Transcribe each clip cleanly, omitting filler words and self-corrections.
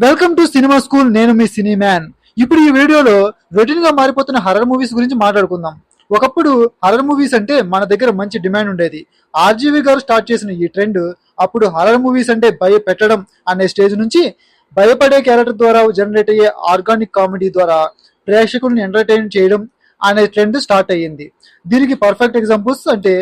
Welcome to cinema school. నేను మీ సినీ man. ఇప్పుడు ఈ వీడియోలో రొటీన్ గా మారిపోతున్న హర్రర్ మూవీస్ గురించి మాట్లాడుకుందాం. ఒకప్పుడు హర్రర్ మూవీస్ అంటే మన దగ్గర మంచి డిమాండ్ ఉండేది. ఆర్జీవి గారు స్టార్ట్ చేసిన ఈ ట్రెండ్ అప్పుడు హర్రర్ మూవీస్ అంటే భయపెట్టడం అనే స్టేజ్ నుంచి భయపడే క్యారెక్టర్ ద్వారా జనరేట్ అయ్యే ఆర్గానిక్ కామెడీ ద్వారా ప్రేక్షకుల్ని ఎంటర్టైన్ చేయడం అనే ట్రెండ్ స్టార్ట్ అయ్యింది. దీనికి పర్ఫెక్ట్ ఎగ్జాంపుల్స్ అంటే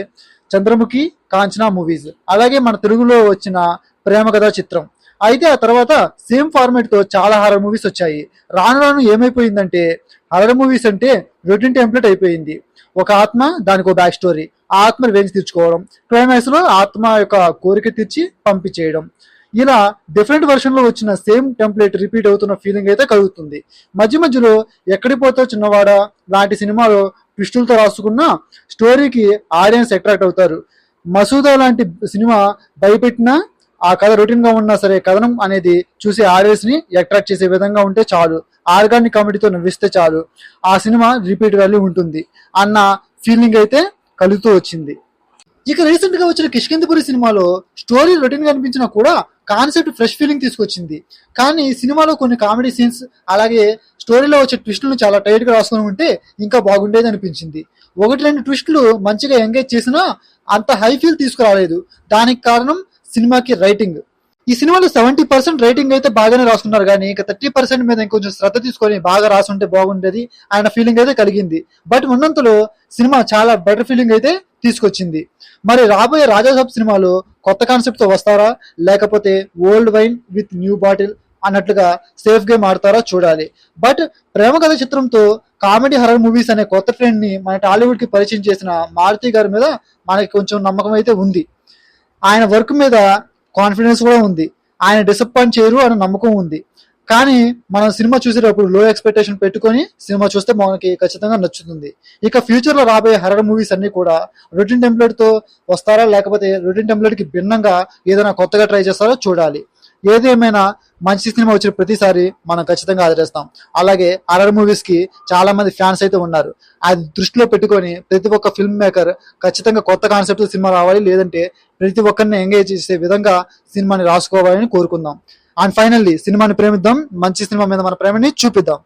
చంద్రముఖి, కాంచనా మూవీస్, అలాగే మన తెలుగులో వచ్చిన ప్రేమ కథా చిత్రం. అయితే ఆ తర్వాత సేమ్ ఫార్మాట్ తో చాలా హర్రర్ మూవీస్ వచ్చాయి. రాను రాను ఏమైపోయిందంటే హర్రర్ మూవీస్ అంటే రొటీన్ టెంప్లెట్ అయిపోయింది. ఒక ఆత్మ, దానికి ఒక బ్యాక్ స్టోరీ, ఆ ఆత్మని వెంచి తీర్చుకోవడం, క్లైమాక్స్ లో ఆత్మ యొక్క కోరిక తీర్చి పంపించేయడం, ఇలా డిఫరెంట్ వర్షన్ లో వచ్చిన సేమ్ టెంప్లెట్ రిపీట్ అవుతున్న ఫీలింగ్ అయితే కలుగుతుంది. మధ్య మధ్యలో ఎక్కడి పోతో చిన్నవాడ లాంటి సినిమాలో ట్విస్టులతో రాసుకున్న స్టోరీకి ఆడియన్స్ అట్రాక్ట్ అవుతారు. మసూదా లాంటి సినిమా భయపెట్టినా ఆ కథ రొటీన్ గా ఉన్నా సరే కథనం అనేది చూసే ఆడియన్స్ ని అట్రాక్ట్ చేసే విధంగా ఉంటే చాలు, ఆర్గానిక్ కామెడీతో నవ్విస్తే చాలు, ఆ సినిమా రిపీట్ వాల్యూ ఉంటుంది అన్న ఫీలింగ్ అయితే కలుగుతూ వచ్చింది. ఇక రీసెంట్ గా వచ్చిన కిష్కిందపురి సినిమాలో స్టోరీ రొటీన్ గా అనిపించినా కూడా కాన్సెప్ట్ ఫ్రెష్ ఫీలింగ్ తీసుకొచ్చింది. కానీ సినిమాలో కొన్ని కామెడీ సీన్స్ అలాగే స్టోరీలో వచ్చే ట్విస్టులను చాలా టైట్ గా రాసుకుని ఉంటే ఇంకా బాగుండేది అనిపించింది. ఒకటి రెండు ట్విస్టులు మంచిగా ఎంగేజ్ చేసినా అంత హై ఫీల్ తీసుకురాలేదు. దానికి కారణం సినిమాకి రైటింగ్. ఈ సినిమాలో 70% రైటింగ్ అయితే బాగానే రాసుకున్నారు, కానీ ఇక 30% మీద ఇంకొంచెం శ్రద్ధ తీసుకొని బాగా రాసుంటే బాగుండేది ఆయన ఫీలింగ్ అయితే కలిగింది. బట్ ఉన్నంతలో సినిమా చాలా బెటర్ ఫీలింగ్ అయితే తీసుకొచ్చింది. మరి రాబోయే రాజాసాబ్ సినిమాలో కొత్త కాన్సెప్ట్ తో వస్తారా, లేకపోతే old wine with new bottle అన్నట్లుగా సేఫ్ గేమ్ ఆడతారా చూడాలి. బట్ ప్రేమ కథ చిత్రంతో కామెడీ హర్రర్ మూవీస్ అనే కొత్త ట్రెండ్ ని మన టాలీవుడ్ కి పరిచయం చేసిన మారుతి గారి మీద మనకి కొంచెం నమ్మకం అయితే ఉంది. ఆయన వర్క్ మీద కాన్ఫిడెన్స్ కూడా ఉంది. ఆయన డిసప్పాయింట్ చేయరు అనే నమ్మకం ఉంది. కానీ మనం సినిమా చూసేటప్పుడు లో ఎక్స్పెక్టేషన్ పెట్టుకొని సినిమా చూస్తే మనకి ఖచ్చితంగా నచ్చుతుంది. ఇక ఫ్యూచర్ లో రాబోయే హర్రర్ మూవీస్ అన్ని కూడా రొటీన్ టెంప్లెట్ తో వస్తారా, లేకపోతే రొటీన్ టెంప్లెట్ కి భిన్నంగా ఏదైనా కొత్తగా ట్రై చేస్తారో చూడాలి. ఏది ఏమైనా మంచి సినిమా వచ్చిన ప్రతిసారి మనం ఖచ్చితంగా ఆదరిస్తాం. అలాగే హర్రర్ మూవీస్ కి చాలా మంది ఫ్యాన్స్ అయితే ఉన్నారు. అది దృష్టిలో పెట్టుకొని ప్రతి ఒక్క ఫిల్మ్ మేకర్ ఖచ్చితంగా కొత్త కాన్సెప్ట్ సినిమా రావాలి, లేదంటే ప్రతి ఒక్కరిని ఎంగేజ్ చేసే విధంగా సినిమాని రాసుకోవాలని కోరుకుందాం. అండ్ ఫైనల్లీ సినిమాని ప్రేమిద్దాం, మంచి సినిమా మీద మన ప్రేమని చూపిద్దాం.